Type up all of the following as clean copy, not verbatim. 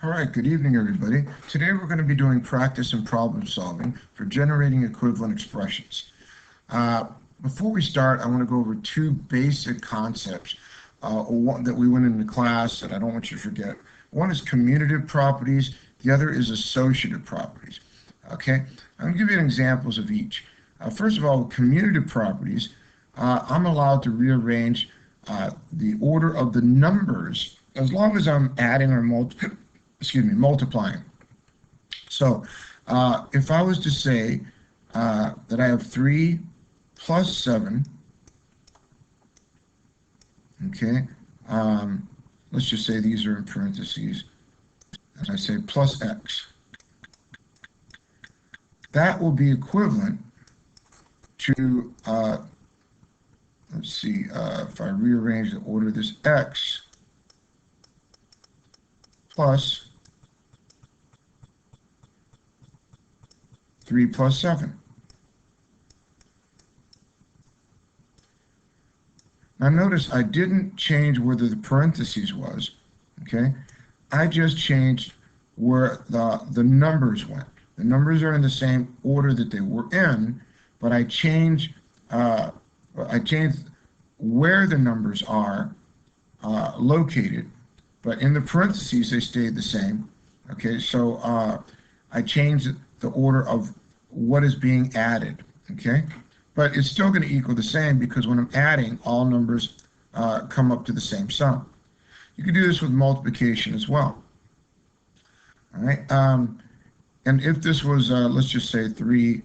All right, good evening, everybody. Today we're going to be doing practice and problem solving for generating equivalent expressions. Before we start, I want to go over two basic concepts that we went into class that I don't want you to forget. One is commutative properties, the other is associative properties. Okay, I'm going to give you examples of each. First of all, commutative properties, I'm allowed to rearrange the order of the numbers as long as I'm adding or multiplying. So if I was to say that I have 3 plus 7, okay, let's just say these are in parentheses, and I say plus x, that will be equivalent to, let's see, if I rearrange the order of this x plus 3 plus 7. Now notice I didn't change where the parentheses was, okay? I just changed where the numbers went. The numbers are in the same order that they were in, but I changed where the numbers are located, but in the parentheses they stayed the same. Okay, so I changed the order of what is being added, okay? But it's still going to equal the same because when I'm adding, all numbers come up to the same sum. You can do this with multiplication as well. All right, and if this was, let's just say 3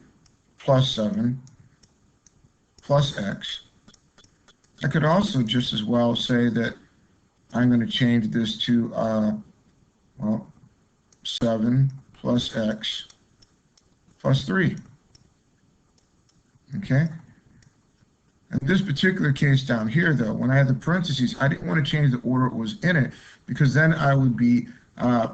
plus 7 plus x, I could also just as well say that I'm going to change this to, well, 7 plus x plus 3. Okay? In this particular case down here, though, when I had the parentheses, I didn't want to change the order it was in it because then I would be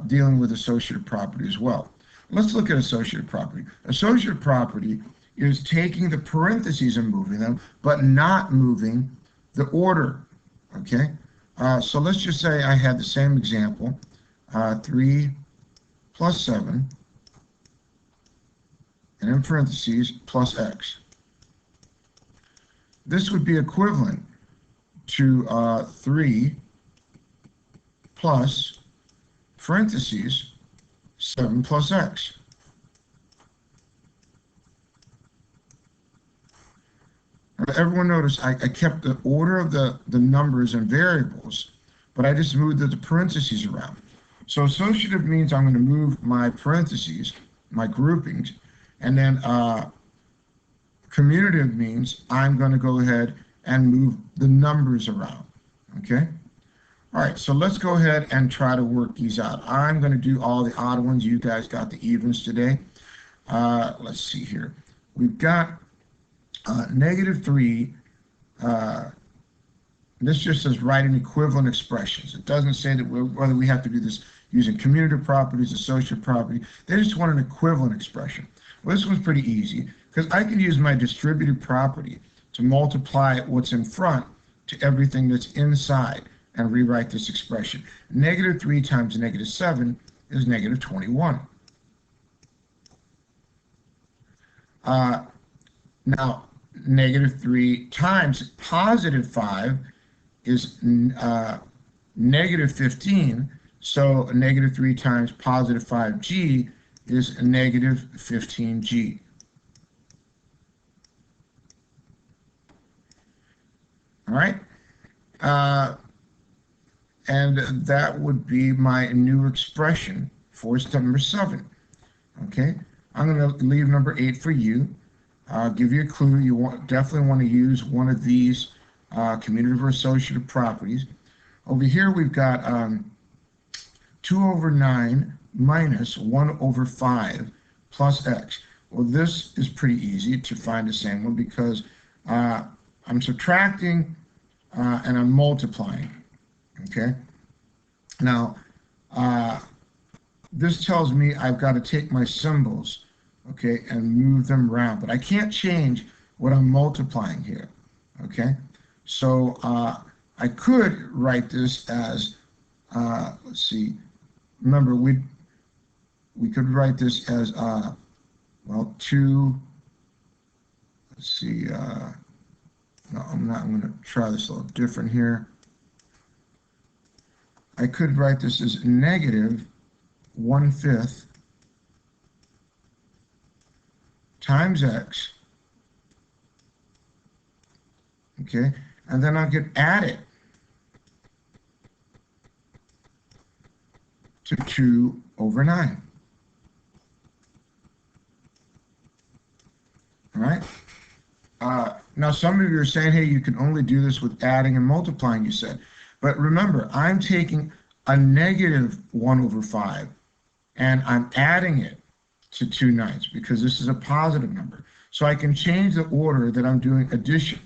dealing with associative property as well. Let's look at associative property. Associative property is taking the parentheses and moving them, but not moving the order. Okay? So let's just say I had the same example, 3 plus 7, and in parentheses, plus x. This would be equivalent to 3 plus, parentheses, 7 plus x. Everyone notice I kept the order of the numbers and variables, but I just moved the parentheses around. So associative means I'm going to move my parentheses, my groupings, and then commutative means I'm going to go ahead and move the numbers around, okay? All right, so let's go ahead and try to work these out. I'm going to do all the odd ones. You guys got the evens today. Let's see here. We've got -3. This just says writing equivalent expressions. It doesn't say that whether we have to do this using commutative properties, associative property. They just want an equivalent expression. Well, this one's pretty easy because I can use my distributive property to multiply what's in front to everything that's inside and rewrite this expression. -3 times -7 is -21. Now, -3 times +5 is -15. So -3 times +5g is -15g. All right, and that would be my new expression for step number 7. Okay, I'm going to leave number 8 for you. I'll give you a clue. You definitely want to use one of these commutative or associative properties. Over here we've got 2/9 minus 1/5 plus x. Well, this is pretty easy to find the same one because I'm subtracting and I'm multiplying. Okay. Now, this tells me I've got to take my symbols, okay, and move them around, but I can't change what I'm multiplying here. Okay. So I could write this as, let's see, remember, we could write this as, well, 2, let's see, no, I'm going to try this a little different here. I could write this as negative 1/5 times x, okay, and then I could add it to 2/9. All right. Now, some of you are saying, hey, you can only do this with adding and multiplying, you said. But remember, I'm taking a negative 1/5 and I'm adding it to 2/9 because this is a positive number. So I can change the order that I'm doing addition.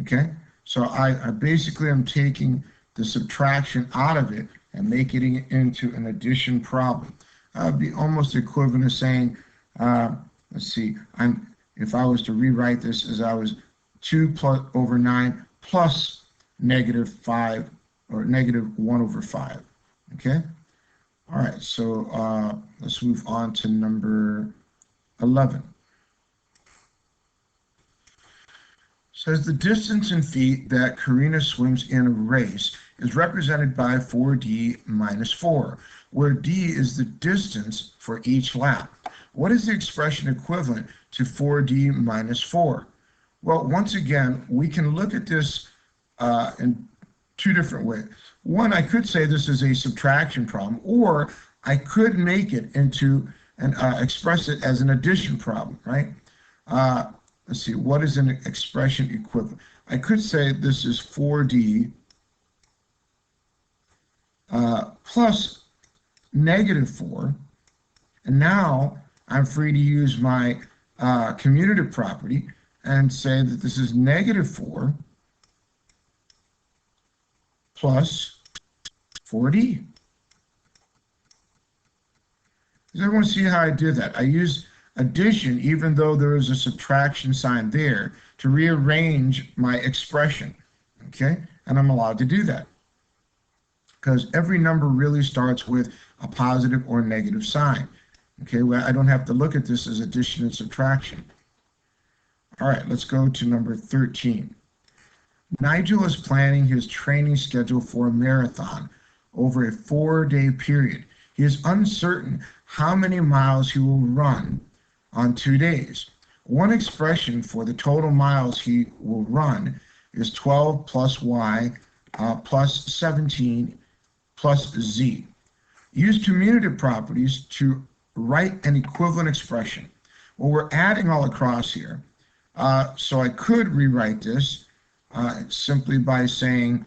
Okay? So I basically am taking the subtraction out of it and making it into an addition problem. That would be almost equivalent to saying, let's see, if I was to rewrite this as I was 2/9 plus -5 or negative 1/5. Okay? All right, so let's move on to number 11. Says the distance in feet that Karina swims in a race is represented by 4d minus 4, where d is the distance for each lap. What is the expression equivalent to 4d minus 4? Well, once again, we can look at this in two different ways. One, I could say this is a subtraction problem, or I could make it into and express it as an addition problem, right? Let's see, what is an expression equivalent? I could say this is 4d plus -4, and now I'm free to use my commutative property and say that this is -4 plus 4d. Does everyone see how I did that? I used addition, even though there is a subtraction sign there, to rearrange my expression, okay? And I'm allowed to do that because every number really starts with a positive or negative sign, okay? Well, I don't have to look at this as addition and subtraction. All right, let's go to number 13. Nigel is planning his training schedule for a marathon over a 4-day period. He is uncertain how many miles he will run on 2 days. One expression for the total miles he will run is 12 plus y plus 17 plus z. Use commutative properties to write an equivalent expression. Well, we're adding all across here. So I could rewrite this simply by saying,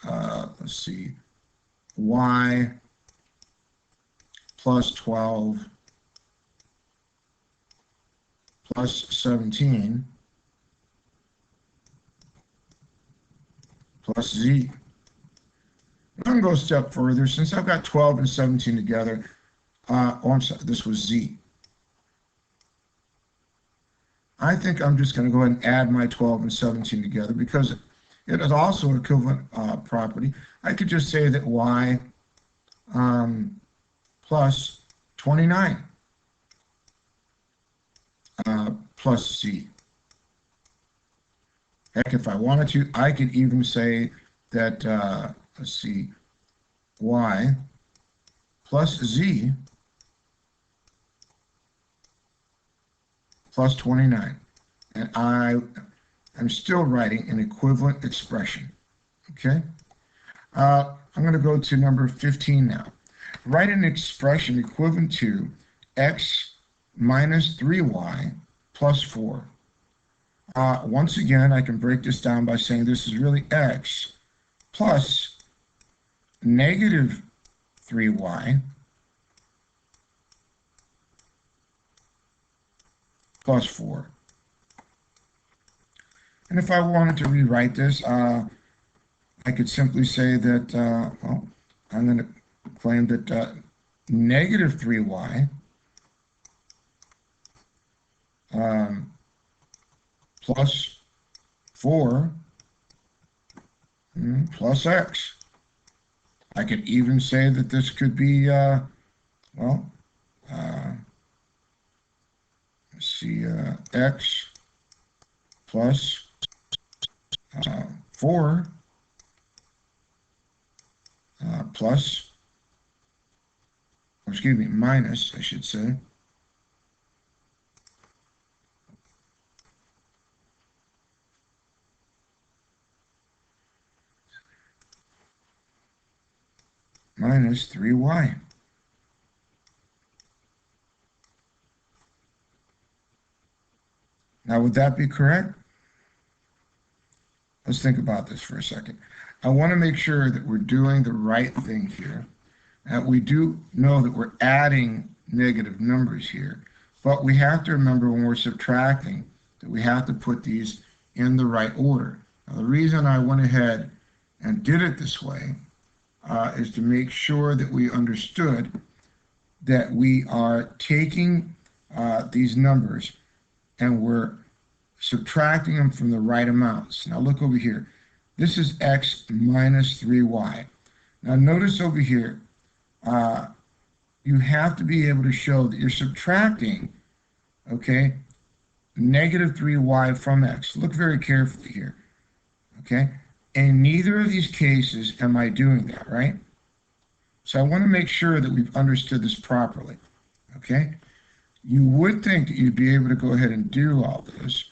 let's see, y plus 12 plus 17 plus z. I'm going to go a step further. Since I've got 12 and 17 together, oh, I'm sorry, this was z. I think I'm just going to go ahead and add my 12 and 17 together because it is also an equivalent property. I could just say that y plus 29 plus z. Heck, if I wanted to, I could even say that, let's see, y plus z plus 29. And I'm still writing an equivalent expression, okay? I'm going to go to number 15 now. Write an expression equivalent to x minus 3y plus 4. Once again, I can break this down by saying this is really x plus negative 3y plus 4. And if I wanted to rewrite this, I could simply say that, well, I'm going to claim that negative 3y plus 4 plus x. I could even say that this could be, well, uh, let's see, x plus 4 plus, or excuse me, minus, I should say, minus 3y. Now, would that be correct? Let's think about this for a second. I want to make sure that we're doing the right thing here. We do know that we're adding negative numbers here, but we have to remember when we're subtracting that we have to put these in the right order. Now, the reason I went ahead and did it this way is to make sure that we understood that we are taking these numbers and we're subtracting them from the right amounts. Now look over here. This is x minus 3y. Now notice over here, you have to be able to show that you're subtracting, okay, negative 3y from x. Look very carefully here, okay? In neither of these cases am I doing that, right? So I want to make sure that we've understood this properly, okay? You would think that you'd be able to go ahead and do all this,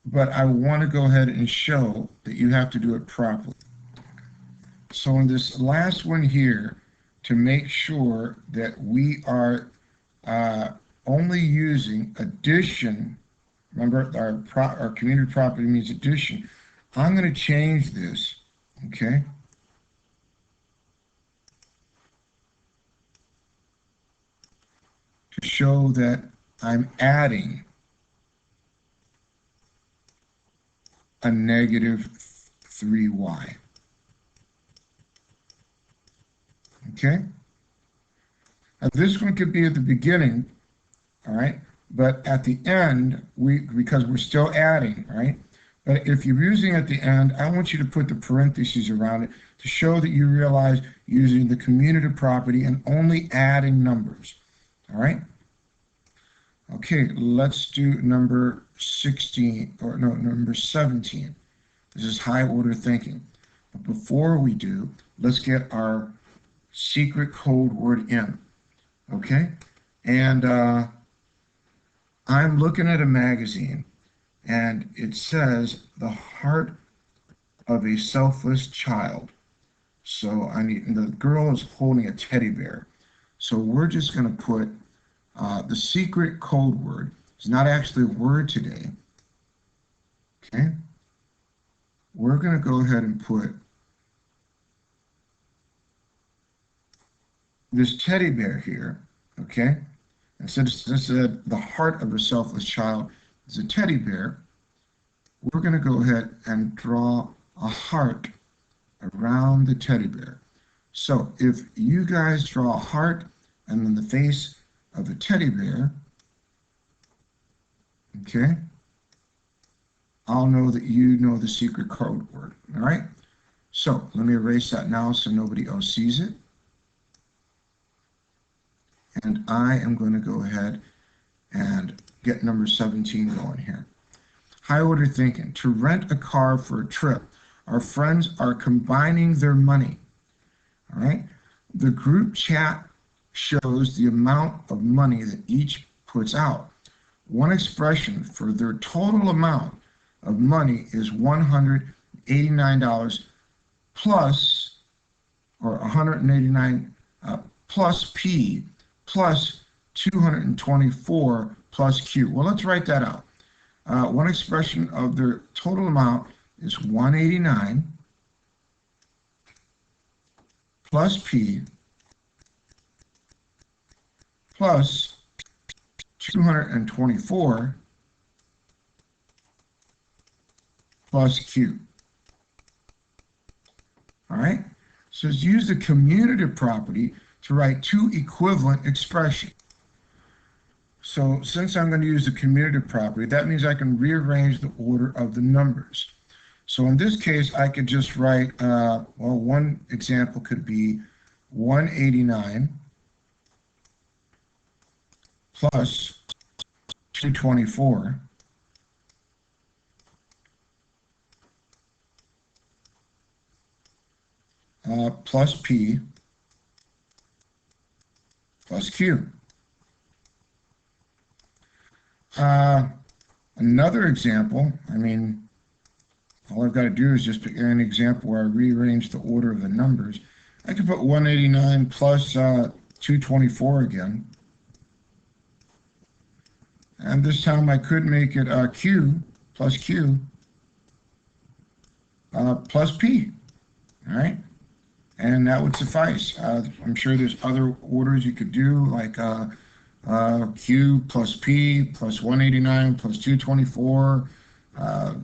but I want to go ahead and show that you have to do it properly. So in this last one here, to make sure that we are only using addition, remember our commutative property means addition, I'm going to change this, okay? To show that I'm adding a negative 3y. Okay? Now this one could be at the beginning, all right? But at the end, because we're still adding, right? But if you're using at the end, I want you to put the parentheses around it to show that you realize using the commutative property and only adding numbers, all right? Okay, let's do number 16, or no, number 17. This is high order thinking. But before we do, let's get our secret code word in, okay? And I'm looking at a magazine, and it says the heart of a selfless child. So the girl is holding a teddy bear. So we're just going to put the secret code word. It's not actually a word today. Okay? We're going to go ahead and put this teddy bear here. Okay? And since this said the heart of a selfless child is a teddy bear, we're going to go ahead and draw a heart around the teddy bear. So if you guys draw a heart and then the face of a teddy bear, okay, I'll know that you know the secret code word, all right? So let me erase that now so nobody else sees it. And I am going to go ahead and get number 17 going here. High order thinking. To rent a car for a trip, our friends are combining their money, all right? The group chat shows the amount of money that each puts out. One expression for their total amount of money is $189 plus, or 189 plus P plus 224 plus Q. Well, let's write that out. One expression of their total amount is 189 plus P plus 224 plus Q. All right? So let's use the commutative property to write two equivalent expressions. So since I'm going to use the commutative property, that means I can rearrange the order of the numbers. So in this case, I could just write, well, one example could be 189 plus 224 plus P plus Q. Another example, I mean, all I've got to do is just pick an example where I rearrange the order of the numbers. I could put 189 plus 224 again. And this time I could make it Q plus Q plus P, all right? And that would suffice. I'm sure there's other orders you could do, like Q plus P plus 189 plus 224, a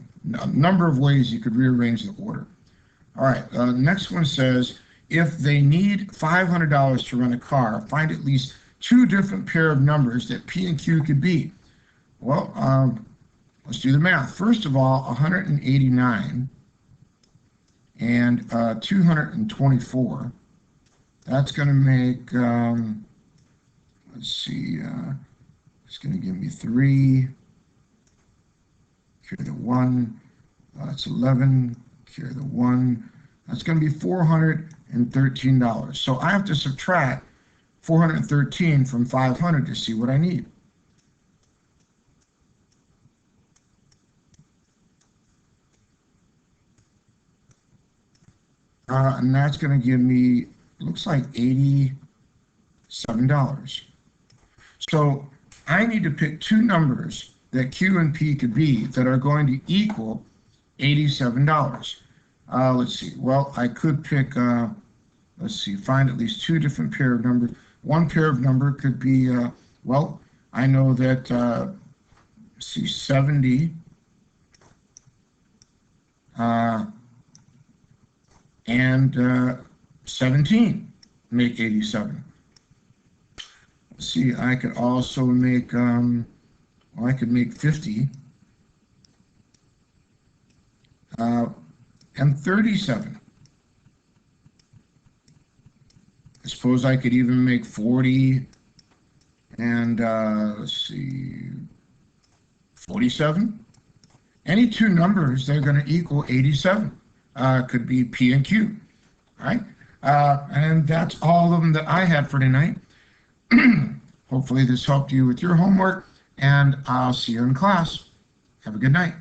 number of ways you could rearrange the order. All right, the next one says, if they need $500 to rent a car, find at least two different pair of numbers that P and Q could be. Well, let's do the math. First of all, 189 and 224. That's going to make, let's see, it's going to give me 3, carry the 1, that's 11, carry the 1. That's going to be $413. So I have to subtract 413 from 500 to see what I need. And that's going to give me, looks like $87. So I need to pick two numbers that Q and P could be that are going to equal $87. Let's see. Well, I could pick, let's see, find at least two different pair of numbers. One pair of number could be, well, I know that, let's see, 70 and 17 make 87. Let's see, I could also make, well, I could make 50 and 37. I suppose I could even make 40 and, let's see, 47. Any two numbers that are going to equal 87 could be P and Q. All right, and that's all of them that I had for tonight. Hopefully this helped you with your homework, and I'll see you in class. Have a good night.